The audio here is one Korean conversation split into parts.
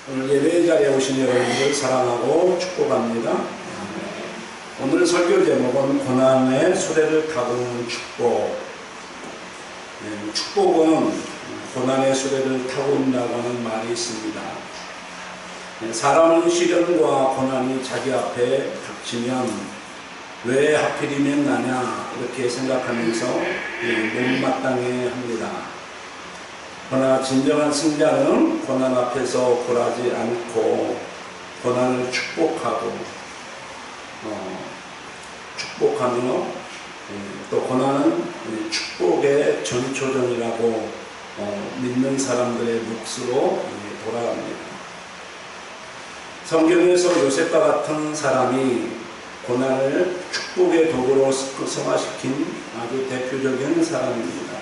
오늘 예배 자리에 오신 여러분들 사랑하고 축복합니다. 오늘 설교 제목은 고난의 수레를 타고는 축복. 축복은 고난의 수레를 타고 온다고 하는 말이 있습니다. 사람은 시련과 고난이 자기 앞에 닥치면 왜 하필이면 나냐 이렇게 생각하면서 못마땅해 합니다. 그러나 진정한 승자는 고난 앞에서 굴하지 않고 고난을 축복하고 축복하며 또 고난은 축복의 전초전이라고 믿는 사람들의 몫으로 돌아갑니다. 성경에서 요셉과 같은 사람이 고난을 축복의 도구로 승화시킨 아주 대표적인 사람입니다.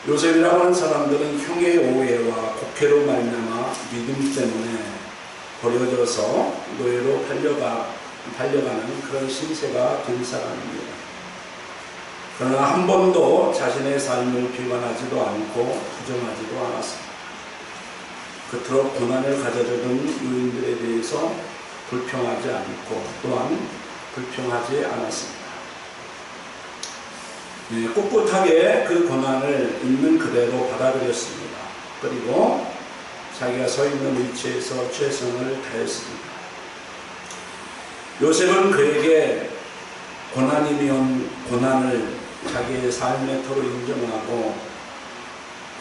요셉이라고 하는 사람들은 형의 오해와 곡해로 말미암아 믿음 때문에 버려져서 노예로 팔려가는 그런 신세가 된 사람입니다. 그러나 한 번도 자신의 삶을 비관하지도 않고 부정하지도 않았습니다. 그토록 고난을 가져주던 유인들에 대해서 불평하지 않고 또한 불평하지 않았습니다. 꿋꿋하게 그 고난을 있는 그대로 받아들였습니다. 그리고 자기가 서 있는 위치에서 최선을 다했습니다. 요셉은 그에게 고난이면 고난을 자기의 삶의 터로 인정하고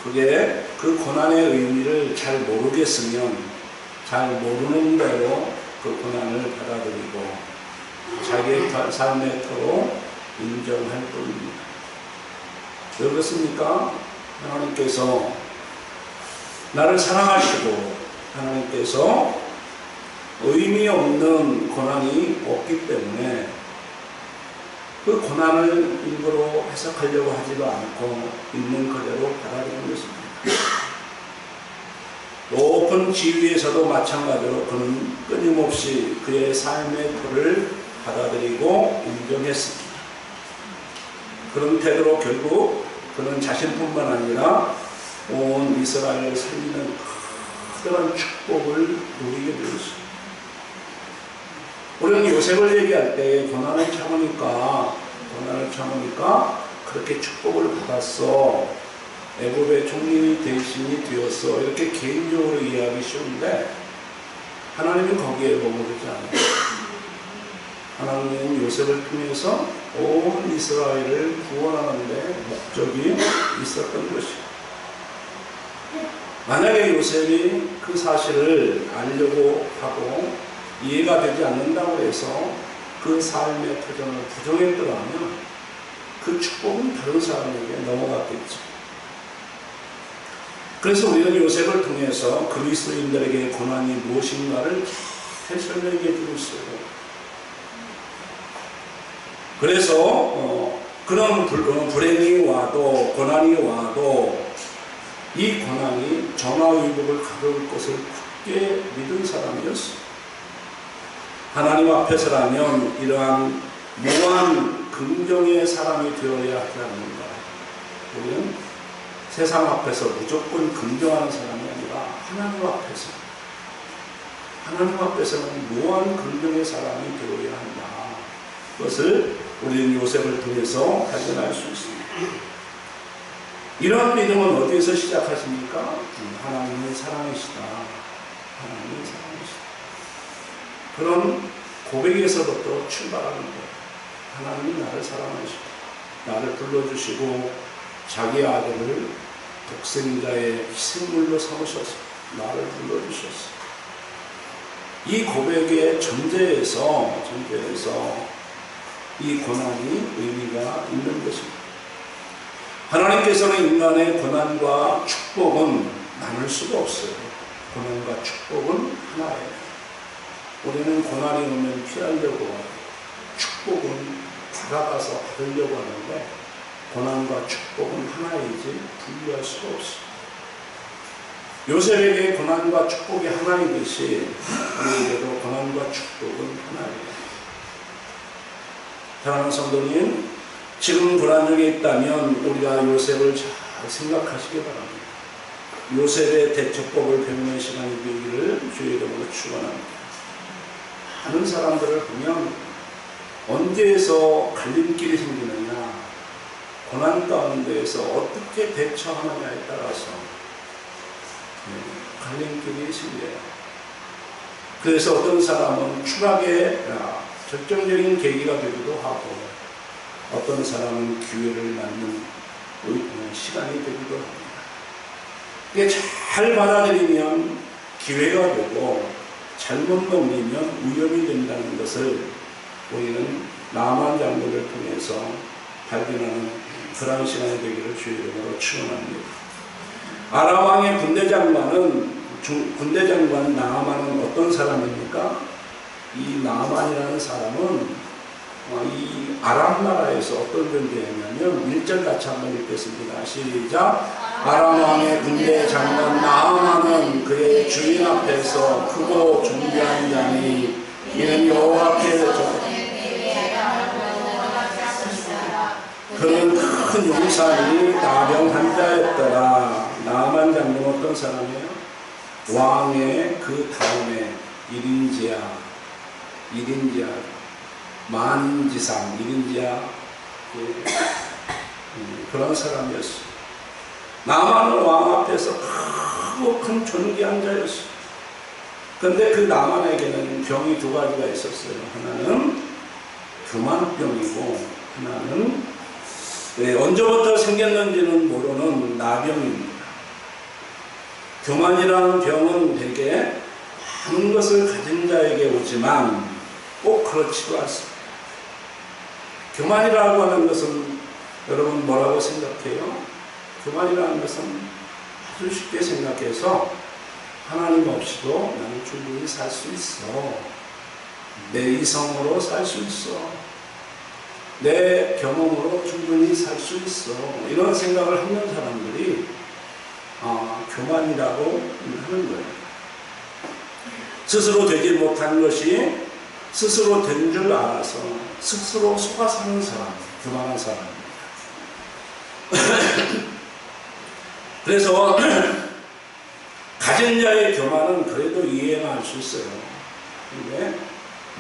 그게 그 고난의 의미를 잘 모르겠으면 잘 모르는 대로 그 고난을 받아들이고 자기의 삶의 터로 인정할 뿐입니다. 왜 그렇습니까? 하나님께서 나를 사랑하시고 하나님께서 의미 없는 고난이 없기 때문에 그 고난을 일부러 해석하려고 하지도 않고 있는 그대로 받아들이는 것입니다. 높은 지위에서도 마찬가지로 그는 끊임없이 그의 삶의 터를 받아들이고 인정했습니다. 그런 태도로 결국 그는 자신뿐만 아니라 온 이스라엘을 살리는 커다란 축복을 누리게 되었습니다. 우리는 요셉을 얘기할 때 고난을 참으니까 그렇게 축복을 받았어. 애굽의 총리 대신이 되었어. 이렇게 개인적으로 이해하기 쉬운데 하나님은 거기에 머무르지 않아요. 하나님은 요셉을 통해서 온 이스라엘을 구원하는 데 목적이 있었던 것이에요. 만약에 요셉이 그 사실을 알려고 하고 이해가 되지 않는다고 해서 그 삶의 터전을 부정했더라면 그 축복은 다른 사람에게 넘어갔겠죠. 그래서 우리는 요셉을 통해서 그리스도인들에게 고난이 무엇인가를 잘 설명해 주고 있어요. 그래서 그런 불행이 와도 고난이 와도 이 고난이 전화위복을 가져올 것을 굳게 믿은 사람이었습니다. 하나님 앞에서라면 이러한 무한 긍정의 사람이 되어야 하지 않는가. 우리는 세상 앞에서 무조건 긍정하는 사람이 아니라 하나님 앞에서는 무한 긍정의 사람이 되어야 한다. 그것을 우리는 요셉을 통해서 발견할 수 있습니다. 이런 믿음은 어디에서 시작하십니까? 하나님의 사랑이시다. 하나님의 사랑이시다. 그런 고백에서부터 출발하는 거예요. 하나님이 나를 사랑하시고 나를 불러주시고 자기 아들을 독생자의 희생물로 삼으셔서 나를 불러주셨어요. 이 고백의 전제에서 이 고난이 의미가 있는 것입니다. 하나님께서는 인간의 고난과 축복은 나눌 수가 없어요. 고난과 축복은 하나예요. 우리는 고난이 오면 피하려고 하고 축복은 다가가서 받으려고 하는데 고난과 축복은 하나이지 분리할 수가 없어요. 요셉에게 고난과 축복이 하나이듯이 우리에게도 고난과 축복은 하나예요. 사랑하는 성도님, 지금 불안중에 있다면 우리가 요셉을 잘 생각하시기 바랍니다. 요셉의 대처법을 배우는 시간이 되기를 주의 이름으로 축원합니다. 많은 사람들을 보면 언제에서 갈림길이 생기느냐, 고난 가운데에서 어떻게 대처하느냐에 따라서 갈림길이 생겨요. 그래서 어떤 사람은 추락의 결정적인 계기가 되기도 하고, 어떤 사람은 기회를 맞는 시간이 되기도 합니다. 이게 잘 받아들이면 기회가 되고, 잘못 넘기면 위험이 된다는 것을 우리는 나만 장군을 통해서 발견하는 그런 시간이 되기를 주의 이름으로 축원합니다. 아람 왕의 군대 장관 나아만은 어떤 사람입니까? 이 나아만이라는 사람은 이 아람 나라에서 어떤 존재였냐면 1절 같이 한번 읽겠습니다. 시작. 아람 왕의 군대 장관 나아만은 그의 주인 앞에서 크고 존귀한 자니 이는 여호와께서 그는 큰 용사니 나병한 자였더라. 나아만 장군은 어떤 사람이에요? 왕의 그 다음에 1인지하, 만인지상, 1인지하 그런 사람이었어요. 나만은 왕 앞에서 크고 큰 존귀한 자였어요. 그런데 그 나만에게는 병이 두 가지가 있었어요. 하나는 교만병이고, 하나는 언제부터 생겼는지는 모르는 나병입니다. 교만이라는 병은 대개 많은 것을 가진 자에게 오지만 꼭 그렇지도 않습니다. 교만이라고 하는 것은 여러분 뭐라고 생각해요? 교만이라는 것은 아주 쉽게 생각해서 하나님 없이도 나는 충분히 살 수 있어. 내 이성으로 살 수 있어. 내 경험으로 충분히 살 수 있어. 이런 생각을 하는 사람들이 교만이라고 하는 거예요. 스스로 되지 못한 것이 스스로 된 줄 알아서 스스로 속아 사는 사람, 교만한 사람입니다. 그래서 가진 자의 교만은 그래도 이해가 할 수 있어요. 근데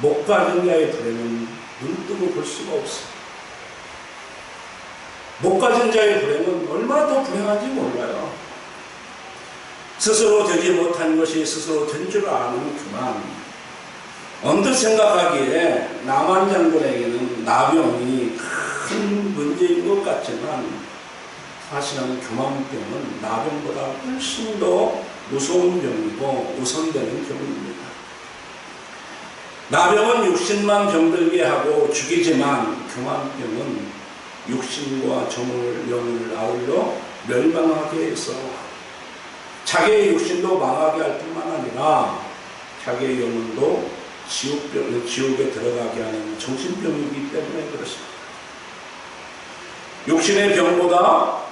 못 가진 자의 불행은 눈 뜨고 볼 수가 없어요. 못 가진 자의 불행은 얼마나 더 불행한지 몰라요. 스스로 되지 못한 것이 스스로 된 줄 아는 교만. 언뜻 생각하기에 나만 장군에게는 나병이 큰 문제인 것 같지만 사실은 교만병은 나병보다 훨씬 더 무서운 병이고 우선되는 병입니다. 나병은 육신만 병들게 하고 죽이지만 교만병은 육신과 영을 아울러 멸망하게 해서 자기의 육신도 망하게 할 뿐만 아니라 자기의 영혼도 지옥에 들어가게 하는 정신병이기 때문에 그렇습니다. 육신의 병보다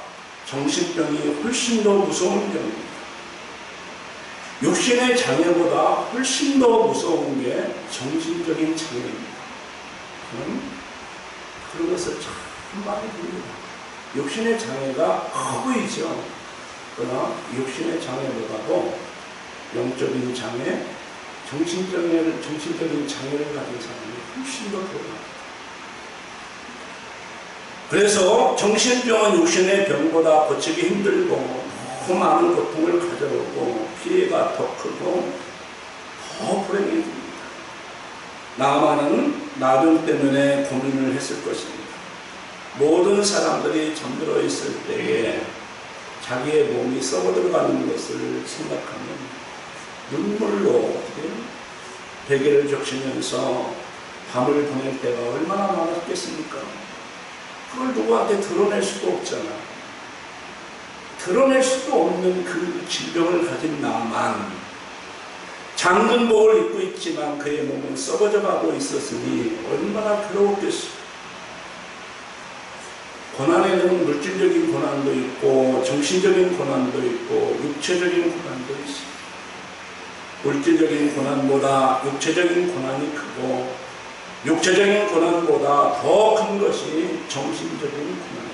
정신병이 훨씬 더 무서운 병입니다. 육신의 장애보다 훨씬 더 무서운 게 정신적인 장애입니다. 그런 것을 참 많이 봅니다. 육신의 장애가 커 보이죠. 그러나 육신의 장애보다도 영적인 장애, 정신적인 장애를 가진 사람이 훨씬 더 많아요. 그래서 정신병은 육신의 병보다 고치기 힘들고 더 많은 고통을 가져오고 피해가 더 크고 더 불행해집니다. 나만은 나병 때문에 고민을 했을 것입니다. 모든 사람들이 잠들어 있을 때에 자기의 몸이 썩어들어가는 것을 생각하면 눈물로 베개를 적시면서 밤을 보낼 때가 얼마나 많았겠습니까? 그걸 누구한테 드러낼 수도 없잖아. 드러낼 수도 없는 그 질병을 가진 나만 장군복을 입고 있지만 그의 몸은 썩어져 가고 있었으니 얼마나 괴로웠겠어. 고난에는 물질적인 고난도 있고 정신적인 고난도 있고 육체적인 고난도 있어. 물질적인 고난보다 육체적인 고난이 크고 육체적인 고난보다 더 큰 것이 정신적인 고난입니다.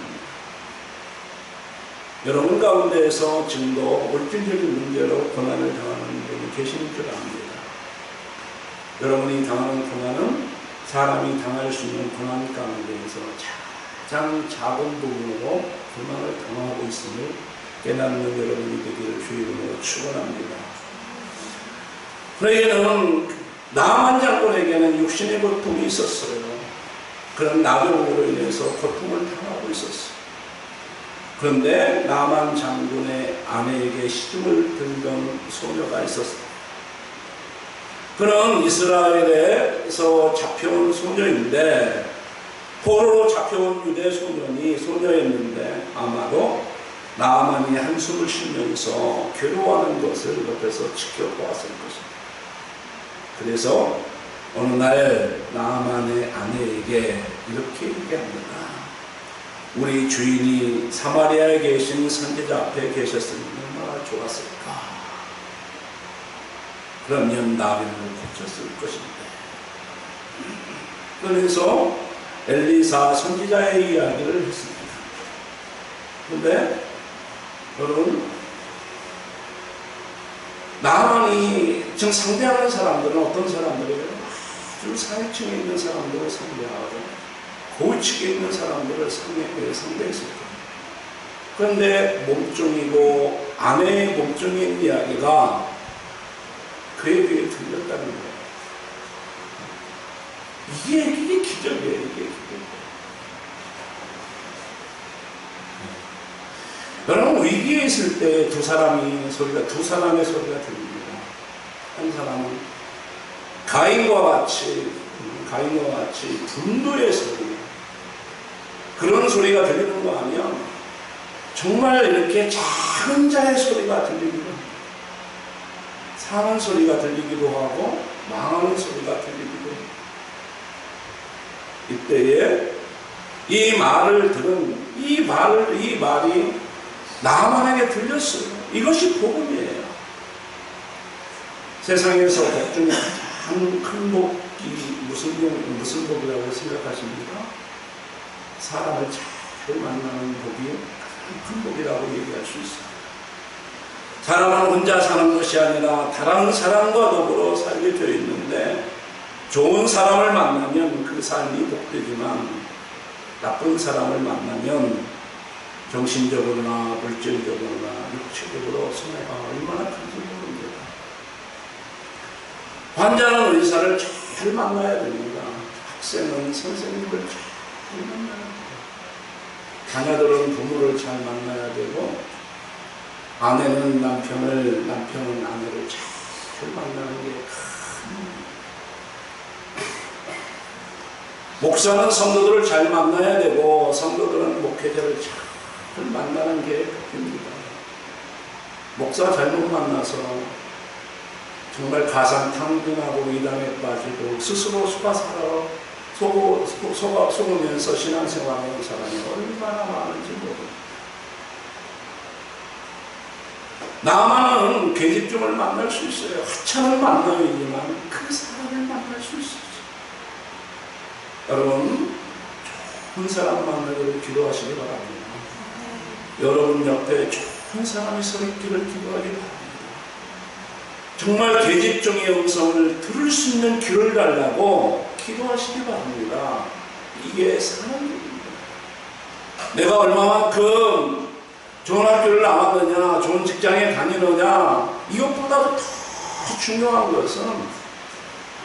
여러분 가운데에서 지금도 물질적인 문제로 고난을 당하는 분이 계시는 줄 압니다. 여러분이 당하는 고난은 사람이 당할 수 있는 고난 가운데에서 가장 작은 부분으로 고난을 당하고 있음을 깨닫는 여러분이 되기를 주의 이름으로 축원합니다. 그에게는 나만 장군에게는 육신의 고통이 있었어요. 그런 나병으로 인해서 고통을 당하고 있었어요. 그런데 나만 장군의 아내에게 시중을 들던 소녀가 있었어요. 그는 이스라엘에서 잡혀온 소녀인데 포로로 잡혀온 유대 소녀였는데 아마도 나아만이 한숨을 쉬면서 괴로워하는 것을 옆에서 지켜보았을 것입니다. 그래서 어느 날 나아만의 아내에게 이렇게 얘기합니다. 우리 주인이 사마리아에 계신 선지자 앞에 계셨으면 얼마나 좋았을까. 그러면 나병을 고쳤을 것인데. 그래서 엘리사 선지자의 이야기를 했습니다. 그런데 여러분, 나만이 지금 상대하는 사람들은 어떤 사람들이에요? 아주 상층에 있는 사람들을 상대하고 고위층에 있는 사람들을 상대했을 거예요. 그런데 몸종이고 아내의 몸종인 이야기가 그에 비해 들렸다는 거예요. 이게 기적이에요. 이게 기적이에요. 여러분, 위기에 있을 때 두 사람의 소리가 들립니다. 한 사람은 가인과 같이 분노의 소리, 그런 소리가 들리는 거 아니야? 정말 이렇게 작은 자의 소리가 들리기도 합니다. 사는 소리가 들리기도 하고 망하는 소리가 들리기도 합니다. 이때에 이 말을 들은 이 말이 나만에게 들렸어요. 이것이 복음이에요. 세상에서 복 중에 가장 큰 복이 무슨 복이라고 생각하십니까? 사람을 잘 만나는 복이 가장 큰 복이라고 얘기할 수 있어요. 사람은 혼자 사는 것이 아니라 다른 사람과 더불어 살게 되어 있는데 좋은 사람을 만나면 그 삶이 복되지만 나쁜 사람을 만나면 정신적으로나 물질적으로나 육체적으로 손해가 얼마나 큰지 모릅니다. 환자는 의사를 잘 만나야 됩니다. 학생은 선생님을 잘 만나야 됩니다. 자녀들은 부모를 잘 만나야 되고 아내는 남편은 아내를 잘 만나는 게 큰 목사는 성도들을 잘 만나야 되고 성도들은 목회자를 잘 만나는 게 복입니다. 목사 잘못 만나서 정말 가산탕진하고 이단에 빠지고 스스로 속으면서 신앙생활하는 사람이 얼마나 많은지 모릅니다. 나만은 계집종을 만날 수 있어요. 하찮은 만남이지만 그 사람을 만날 수 있어요. 여러분, 좋은 사람 만나기를 기도하시기 바랍니다. 여러분 옆에 좋은 사람이 서 있기를 기도하기 바랍니다. 정말 계집종의 음성을 들을 수 있는 귀를 달라고 기도하시기 바랍니다. 이게 사랑입니다. 내가 얼마만큼 좋은 학교를 나왔느냐, 좋은 직장에 다니느냐, 이것보다도 더 중요한 것은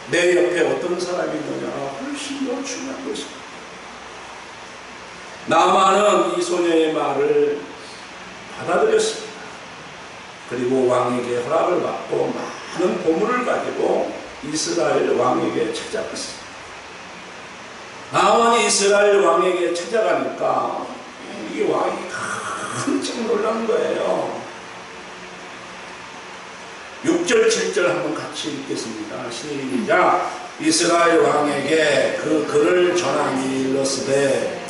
내 옆에 어떤 사람이 있느냐가 훨씬 더 중요한 것입니다. 나만은 이 소녀의 말을 받아들였습니다. 그리고 왕에게 허락을 받고 많은 보물을 가지고 이스라엘 왕에게 찾아갔습니다. 나만이 이스라엘 왕에게 찾아가니까 이 왕이 깜짝 놀란 거예요. 6절, 7절 한번 같이 읽겠습니다. 시작. 이스라엘 왕에게 그 글을 전하니 이르시되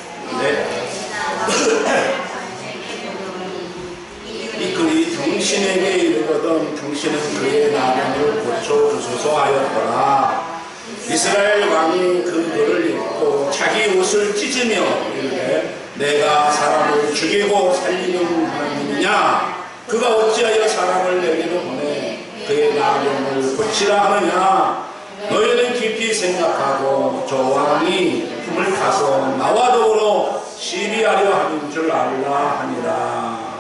이 글이 당신에게 이르거든 당신은 그의 나병을 고쳐주소서 하였더라. 이스라엘 왕이 그 글을 읽고 자기 옷을 찢으며 이르되 내가 사람을 죽이고 살리는 하나님 하겠느냐? 그가 어찌하여 사람을 내게로 보내 그의 나병을 고치라 하느냐? 너희는 깊이 생각하고 저 왕이 품을 가서 나와 더불어 시비하려 하는 줄 알라 하니라.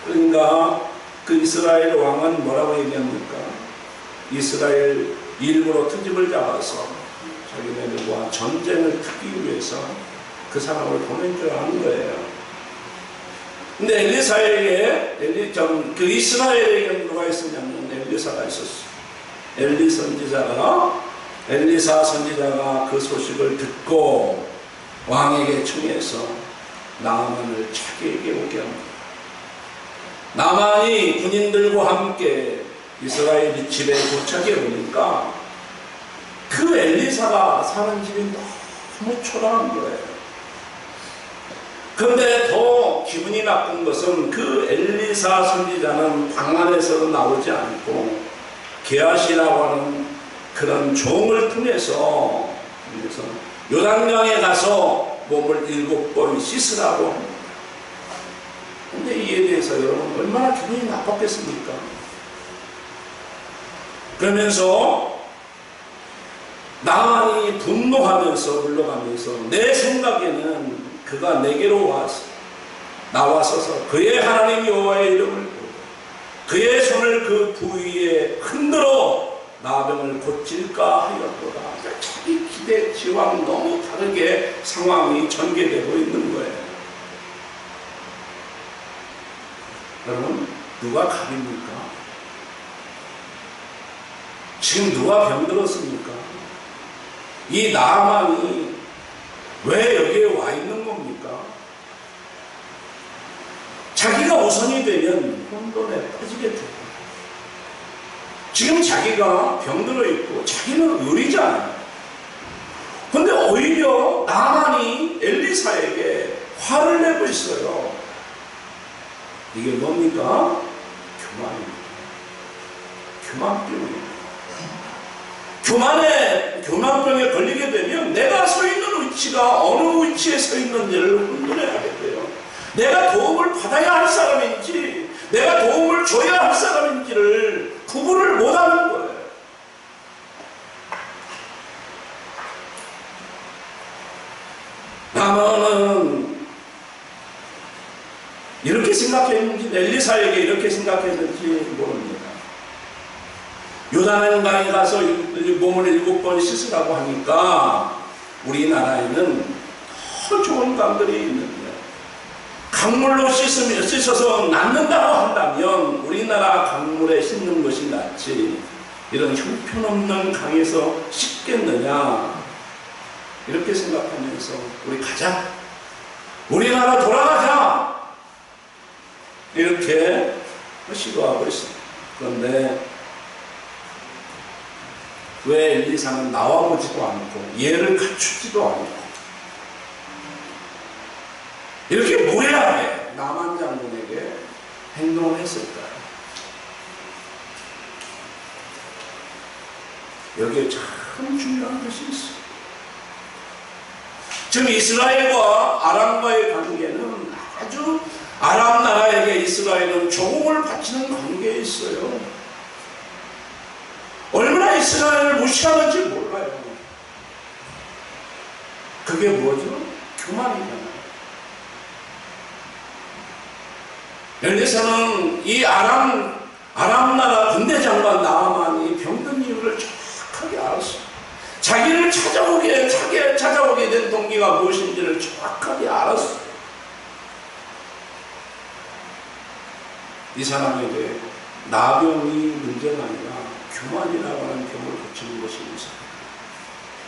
그러니까 그 이스라엘 왕은 뭐라고 얘기합니까? 이스라엘 일부러 트집을 잡아서 자기네들과 전쟁을 트기 위해서 그 사람을 보낸 줄 아는 거예요. 근데 엘리사에게 그 이스라엘에게 누가 있었냐면 엘리사가 있었어. 엘리사 선지자가 그 소식을 듣고 왕에게 청해서 나아만을 자기에게 오게 합니다. 나아만이 군인들과 함께 이스라엘 집에 도착해 보니까 그 엘리사가 사는 집이 너무 초라한 거예요. 그런데 더 기분이 나쁜 것은 그 엘리사 선지자는 방 안에서 나오지 않고 게하시라고 하는 그런 종을 통해서 요단강에 가서 몸을 7번 씻으라고 합니다. 근데 이에 대해서 여러분 얼마나 기분이 나빴겠습니까? 그러면서 나만이 분노하면서 물러가면서 내 생각에는 그가 내게로 나와서서 그의 하나님 여호와의 이름을 부르고 그의 손을 그 부위에 흔들어 나병을 고칠까 하였도다. 그러니까 자기 기대치와는 너무 다르게 상황이 전개되고 있는 거예요. 여러분, 누가 갑입니까? 지금 누가 병들었습니까? 이 나아만이 왜 여기에 와 있는 겁니까? 자기가 우선이 되면 혼돈에 빠지게 돼요. 지금 자기가 병들어 있고 자기는 의리잖아요. 근데 오히려 나만이 엘리사에게 화를 내고 있어요. 이게 뭡니까? 교만입니다. 교만입니다. 교만병에 걸리게 되면 내가 서 있는 위치가 어느 위치에 서 있는지를 혼돈해하게 돼요. 내가 도움을 받아야 할 사람인지 내가 도움을 줘야 할 사람인지를 구분을 못하는 거예요. 나만은 이렇게 생각했는지 엘리사에게 이렇게 생각했는지 모릅니다. 요단강에 가서 몸을 7번 씻으라고 하니까 우리나라에는 더 좋은 강들이 있는데 강물로 씻어서 낫는다고 한다면 우리나라 강물에 씻는 것이 낫지 이런 형편없는 강에서 씻겠느냐 이렇게 생각하면서 우리 가자 우리나라 돌아가자 이렇게 시도하고 있습니다. 그런데 왜 엘리사는 나와보지도 않고 예를 갖추지도 않고 이렇게 무례하게 나만 장군에게 행동을 했을까요? 여기에 참 중요한 것이 있어요. 지금 이스라엘과 아람과의 관계는 아주 아람 나라에게 이스라엘은 조공을 바치는 관계에 있어요. 얼마나 이스라엘을 무시하는지 몰라요. 그게 뭐죠? 교만이잖아요. 엘리사는 이 아람 나라 군대 장관 나아만이 병든 이유를 정확하게 알았어요. 자기를 찾아오게 된 동기가 무엇인지를 정확하게 알았어요. 이 사람에게 나병이 문제가 아니라 교만이라고 하는 병을 고치는 것이 문제입니다.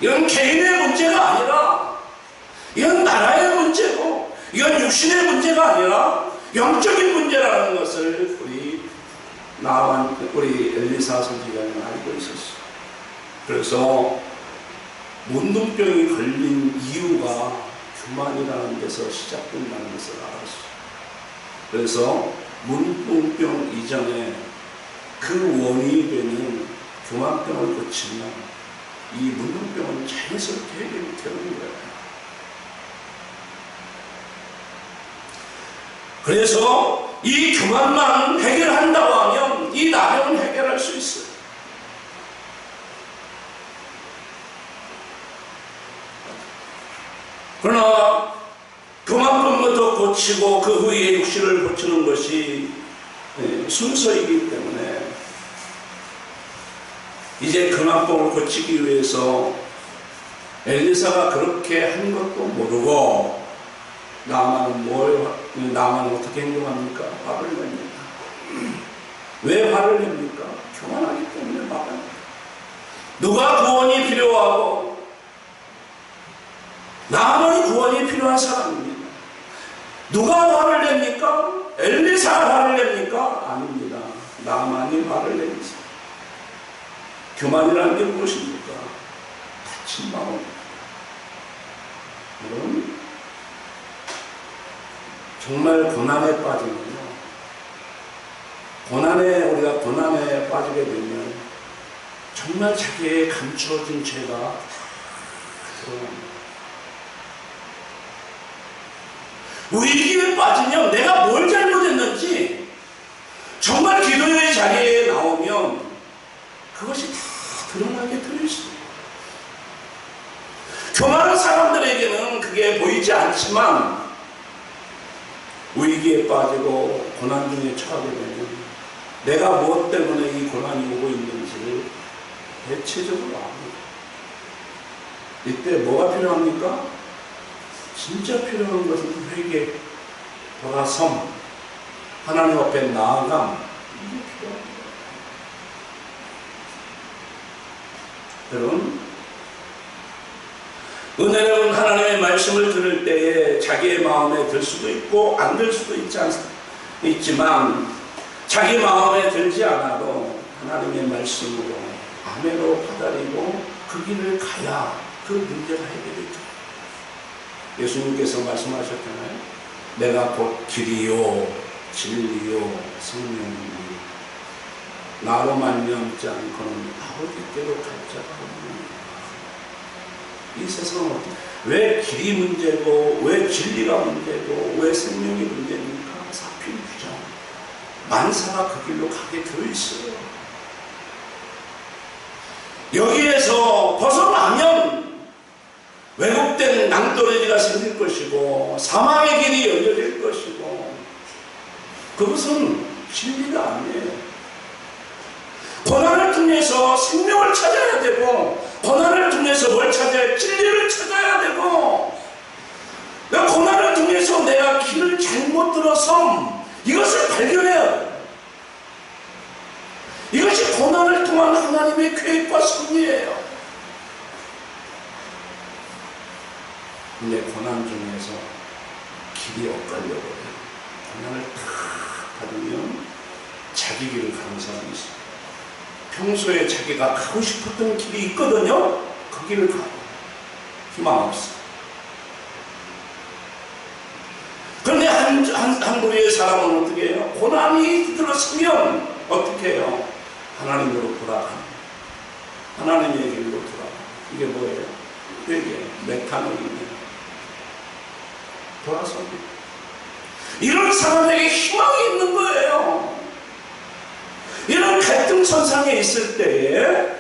이건 개인의 문제가 아니라 이건 나라의 문제고 이건 육신의 문제가 아니라 영적인 문제라는 것을 우리 엘리사 선지자는 알고 있었어요. 그래서 문둥병이 걸린 이유가 교만이라는 데서 시작된다는 것을 알았어요. 그래서 문둥병 이전에 그 원인이 되는 교만병을 고치면 이 문둥병은 자연스럽게 해결이 되는 거예요. 그래서 이 교만만 해결한다고 하면 이 나병은 해결할 수 있어요. 그러나 교만부터 고치고 그 후에 육신을 고치는 것이 순서이기 때문에 이제 교만법을 고치기 위해서 엘리사가 그렇게 한 것도 모르고 나만은 어떻게 행동합니까? 화를 냅니다. 왜 화를 냅니까? 교만하기 때문에 화가 납니다. 누가 구원이 필요하고 나만이 구원이 필요한 사람입니다. 누가 화를 냅니까? 엘리사가 화를 냅니까? 아닙니다. 나만이 화를 냅니다. 교만이라는 게 무엇입니까? 다친 마음. 여러분, 정말 고난에 빠지면요. 우리가 고난에 빠지게 되면 정말 자기의 감추어진 죄가 드러납니다. 위기에 빠지면 내가 뭘 잘못했는지 정말 기도의 자리에 나오면 그것이 다 드러나게 되어 있습니다. 교만한 사람들에게는 그게 보이지 않지만 위기에 빠지고 고난 중에 처하게 되면 내가 무엇 때문에 이 고난이 오고 있는지를 대체적으로 압니다. 이때 뭐가 필요합니까? 진짜 필요한 것은 회개, 돌아섬, 하나님 앞에 나아감, 이게 필요합니다. 여러분, 은혜로운 하나님의 말씀을 들을 때에 자기의 마음에 들 수도 있고 안 들 수도 있지만 자기 마음에 들지 않아도 하나님의 말씀으로 아멘으로 받아들이고 그 길을 가야 그 문제가 해결되죠. 예수님께서 말씀하셨잖아요. 내가 곧 길이요 진리요 생명이니 나로 말미암지 않고는 아버지께로 갈 자가 없느니라. 이 세상은 어떻게, 왜 길이 문제고 왜 진리가 문제고 왜 생명이 문제입니까? 사필주장 만사가 그 길로 가게 되어 있어요. 여기에서 벗어나면 왜곡된 낭떠러지가 생길 것이고 사망의 길이 열려질 것이고 그것은 진리가 아니에요. 고난을 통해서 생명을 찾아야 되고 고난을 통해서 뭘 찾아야 진리를 찾아야 되고 고난을 통해서 내가 길을 잘못 들어서 이것을 발견해야 돼요. 이것이 고난을 통한 하나님의 계획과 섭리예요. 근데 고난 중에서 길이 엇갈려버려요. 고난을 다 받으면 자기 길을 가는 사람이 있어요. 평소에 자기가 가고 싶었던 길이 있거든요. 그 길을 가고 희망 없어요. 그런데 한 부류의 사람은 어떻게 해요? 고난이 들어서면 어떻게 해요? 하나님으로 돌아갑니다. 하나님의 길로 돌아갑니다. 이게 뭐예요? 회개, 메타노입니다. 돌아섭니다. 이런 사람에게 희망이 있는 거예요. 이런 갈등선상에 있을 때에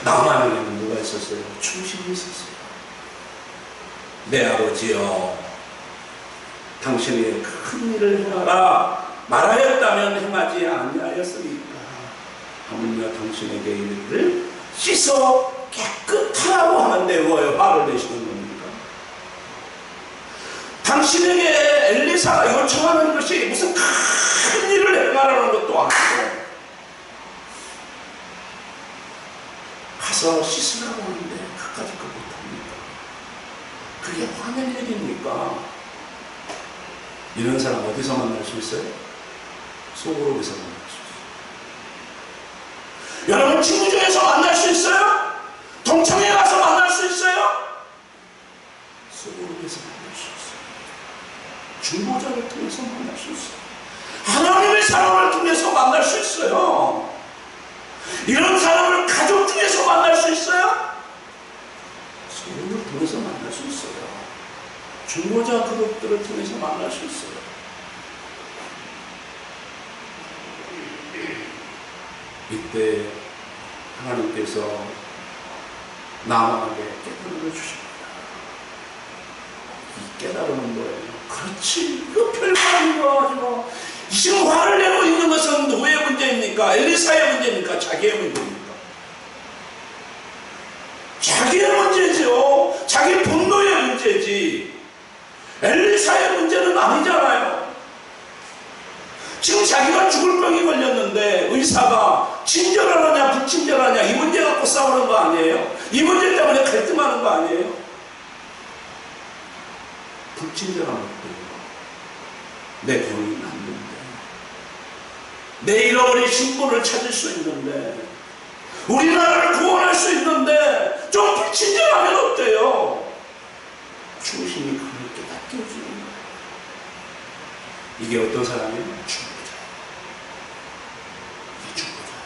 나만에게는 누가 있었어요? 충신이 있었어요. 내 아버지여, 당신이 큰 일을 행하라 말하였다면 행하지 아니하였으니까 하물며 당신에게 이르기를 씻어 깨끗하라고 하는데 왜 화를 내시는 겁니까? 당신에게 엘리사가 요청하는 것이 무슨 큰 일을 행하라는 것도 아니고 가서 씻으라고 하는데 그까짓 거 못합니까? 그게 화낼 일입니까? 이런 사람 어디서 만날 수 있어요? 소그룹에서 만날 수 있어요. 여러분 친구 중에서 만날 수 있어요? 동창회 가서 만날 수 있어요? 소그룹에서 만날 수 있어요. 중보자를 통해서 만날 수 있어요. 하나님의 사랑을 통해서 만날 수 있어요. 이런 사람을 가족 중에서 만날 수 있어요? 소그룹을 통해서 만날 수 있어요. 중보자 그룹들을 통해서 만날 수 있어요. 이때 하나님께서 나만에게 깨달음을 주십니다. 이 깨달음은 뭐예요? 그렇지, 이거 별거 아닌 거 가지고 지금 화를 내고 있는 것은 누구의 문제입니까? 엘리사의 문제입니까? 자기의 문제입니까? 자기의 문제죠. 자기 분노의 문제지. 엘리사의 문제는 아니잖아요. 지금 자기가 죽을 병이 걸렸는데 의사가 친절하느냐 불친절하냐 이 문제 갖고 싸우는 거 아니에요? 이 문제 때문에 갈등하는 거 아니에요? 불친절한 것도 내 병이 낫는데, 내 잃어버린 신분을 찾을 수 있는데, 우리나라를 구원할 수 있는데 좀 불친절하면 어때요? 중심이 그렇게 다 깨어지는 거예요. 이게 어떤 사람이에요? 중보자예요. 이게 중보자예요.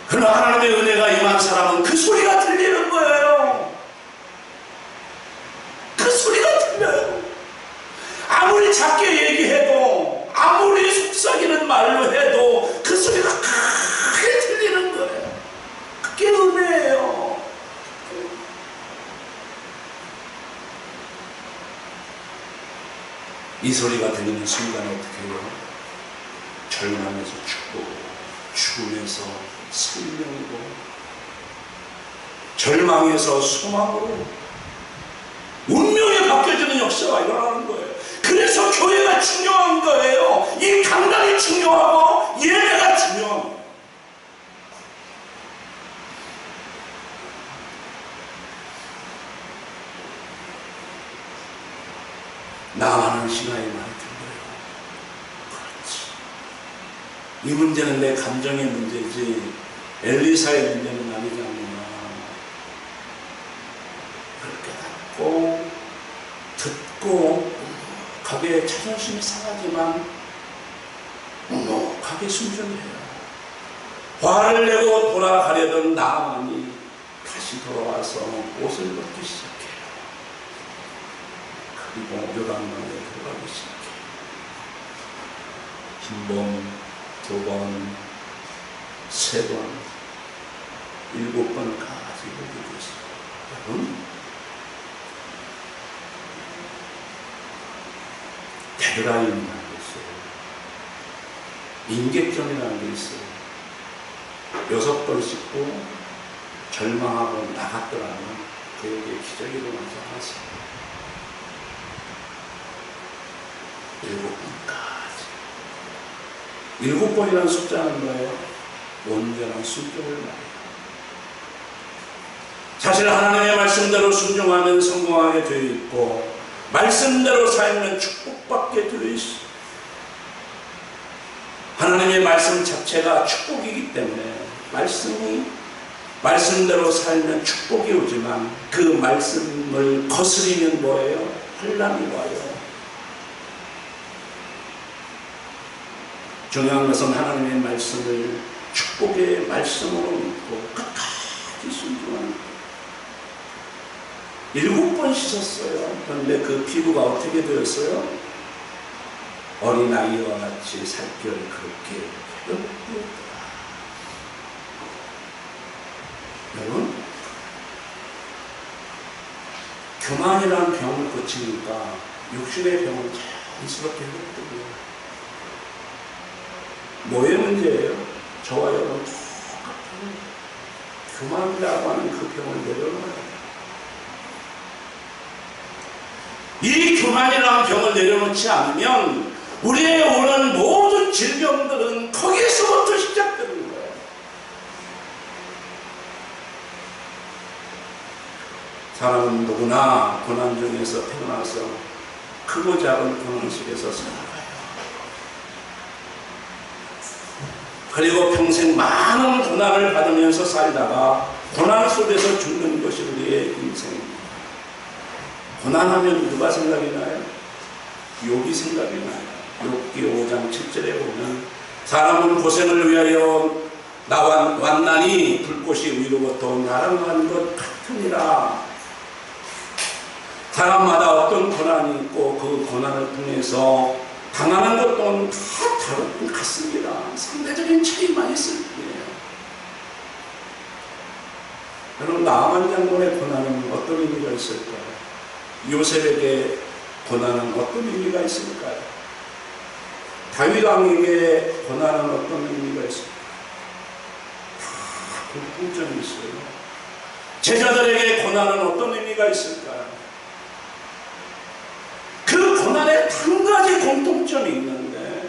그러나 하나님의 은혜가 임한 사람은 그 소리가 들리는 거예요. 그 소리가 들려요. 아무리 작게 얘기해도, 아무리 속삭이는 말로 해도 그 소리가 크게 들리는 거예요. 그게 은혜예요. 이 소리가 들리는 순간에 어떻게 해요? 절망에서 축복으로, 죽음에서 생명으로, 절망에서 소망으로 운명이 바뀌어지는 역사가 일어나는 거예요. 그래서 교회가 중요한 거예요. 이 강단이 중요하고 예배가 중요한 거예요. 나만은 신앙이 많이 들어요. 그렇지. 이 문제는 내 감정의 문제지 엘리사의 문제는 아니지 않느냐. 그렇게 듣고 묵묵하게 자존심이 상하지만 묵묵하게 순종해요. 화를 내고 돌아가려던 나만이 다시 돌아와서 옷을 벗기 시작해요. 그리고 요단강에 들어가기 시작해요. 한 번, 두 번, 세 번, 7번까지 보게 됐어요. 여러분, 데드라인이라는 게 있어요. 인객점이라는 게 있어요. 6번 씻고 절망하고 나갔더라면 그에게 기적이 일어나지 않았습니다. 7번까지. 7번이라는 숫자는 뭐예요? 온전한 순종을 말해요. 사실 하나님의 말씀대로 순종하면 성공하게 되어 있고, 말씀대로 살면 축복받게 되어 있어요. 하나님의 말씀 자체가 축복이기 때문에 말씀대로 살면 축복이 오지만 그 말씀을 거스리면 뭐예요? 혼란이 와요. 중요한 것은 하나님의 말씀을 축복의 말씀으로 믿고 끝까지 순종하는 거예요. 7번 씻었어요. 그런데 그 피부가 어떻게 되었어요? 어린아이와 같이 살결 그렇게 해롭되었더라. 여러분, 교만이라는 병을 고치니까 육신의 병은 자연스럽게 회복되고요. 뭐의 문제예요? 저와 여러분 똑같은 교만이라고 하는 그 병을 내려놓아야 돼요. 이 교만이라는 병을 내려놓지 않으면 우리의 오는 모든 질병들은 거기에서부터 시작되는 거예요. 사람은 누구나 고난 중에서 태어나서 크고 작은 고난 속에서 살아가요. 그리고 평생 많은 고난을 받으면서 살다가 고난 속에서 죽는 것이 우리의 인생입니다. 고난하면 누가 생각이 나요? 욥이 생각이 나요. 욥기 5장 7절에 보면 사람은 고생을 위하여 왔나니 불꽃이 위로부터 날아간 것 같으니라. 사람마다 어떤 고난이 있고 그 고난을 통해서 당하는 것 또한 다 다른 같습니다. 상대적인 차이만 있을 뿐이에요. 여러분, 나만 장군의 고난은 어떤 의미가 있을까요? 요셉에게 고난은 어떤 의미가 있을까요? 다윗 왕에게 고난은 어떤 의미가 있을까요? 다 공통점이 있어요. 제자들에게 고난은 어떤 의미가 있을까요? 그 고난에 한 가지 공통점이 있는데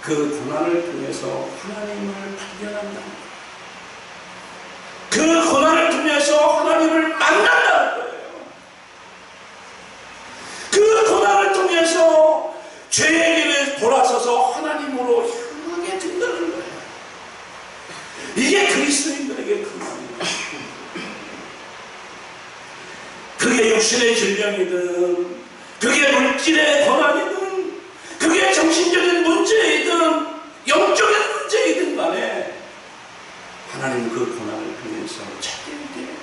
그 고난을 통해서 하나님을 발견한다는 거예요. 그 고난을 통해서 하나님을 만난다는 거예요. 그 고난을 통해서 죄의 길에 돌아서서 하나님으로 향하게 된다는 거예요. 이게 그리스도인들에게 고난이에요. 그게 육신의 질병이든 그게 물질의 고난이든 그게 정신적인 문제이든 영적인 문제이든 간에 하나님 그 고난을 통해서 자기에게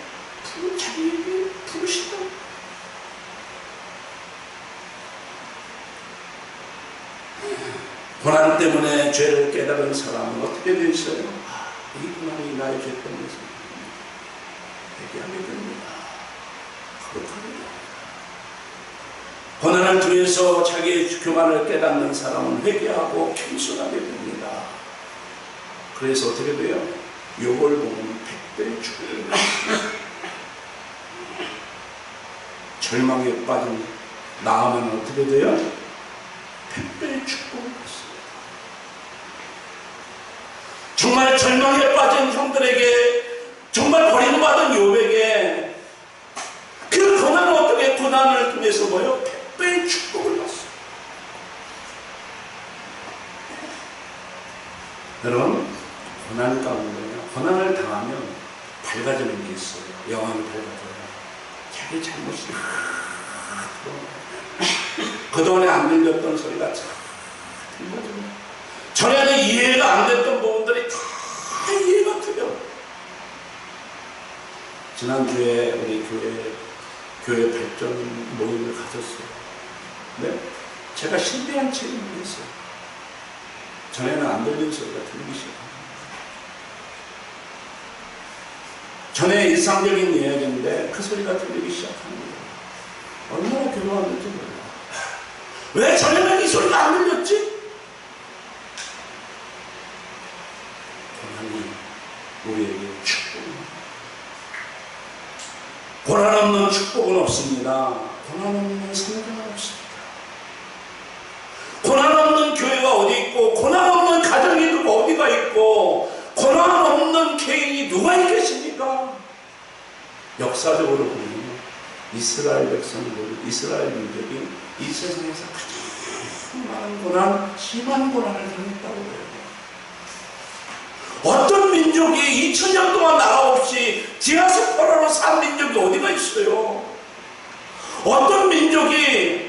부르신다. 고난 때문에 죄를 깨달은 사람은 어떻게 되어있어요? 이 고난이 나의 죄 때문에 회개하게 됩니다. 거룩합니다. 고난을 통해서 자기의 교만을 깨닫는 사람은 회개하고 겸손하게 됩니다. 그래서 어떻게 돼요? 욥을 보면 100배 죽어요. 절망에 빠진 나아만 어떻게 돼요? 100배 축복을 받습니다. 정말 절망에 빠진 형들에게, 정말 버림받은 욥에게 그 고난은 어떻게 고난을 통해서 뭐요? 100배의 축복을 받습니다. 여러분, 고난 가운데요, 고난을 당하면 밝아지는 게 있어요. 영혼이 밝아져요. 자기 잘못이 그동안에 안 들렸던 소리가 잘 들려집니다. 전에는 이해가 안 됐던 부분들이 다 이해가 돼요. 지난주에 우리 교회 발전 모임을 가졌어요. 네? 제가 신비한 체험을 했어요. 전에는 안 들리는 소리가 들리기 시작합니다. 전에 일상적인 이야기인데 그 소리가 들리기 시작합니다. 얼마나 괴로웠는지 몰라요. 왜 전에는 이 소리가 안 들렸지? 고난이 우리에게 축복입니다. 고난 없는 축복은 없습니다. 고난 없는 성경은 없습니다. 고난 없는 교회가 어디 있고, 고난 없는 가정이 누가 어디가 있고, 고난 없는 개인이 누가 있겠습니까? 역사적으로 보면 이스라엘 백성들, 이스라엘 민족이 이 세상에서 가장 많은 고난, 심한 고난을 당했다고 해요. 어떤 민족이 2000년 동안 나라 없이 디아스포라로 산 민족이 어디가 있어요? 어떤 민족이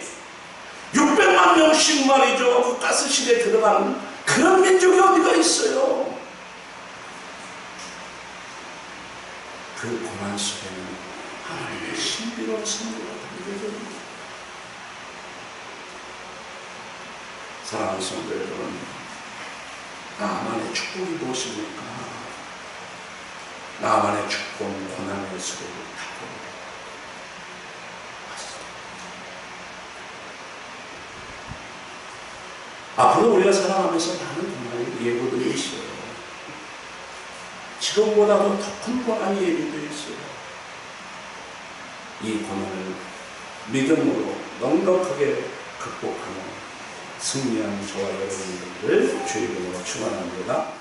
600만 명씩 말이죠, 그 가스실에 들어간 그런 민족이 어디가 있어요? 그 고난 속에는 하나님의 신비로운 선물가 담겨져 있습니다. 사랑하는 성도 여러분, 나만의 축복이 무엇입니까? 나만의 축복은 고난의 수를 타고 앞으로 우리가 살아가면서 많은 고난이 예고되어 있어요. 지금보다도 더 큰 고난이 예비되어 있어요. 이 고난을 믿음으로 넉넉하게 극복하는 승리한 저와 여러분들을 주의 이름으로 축원합니다.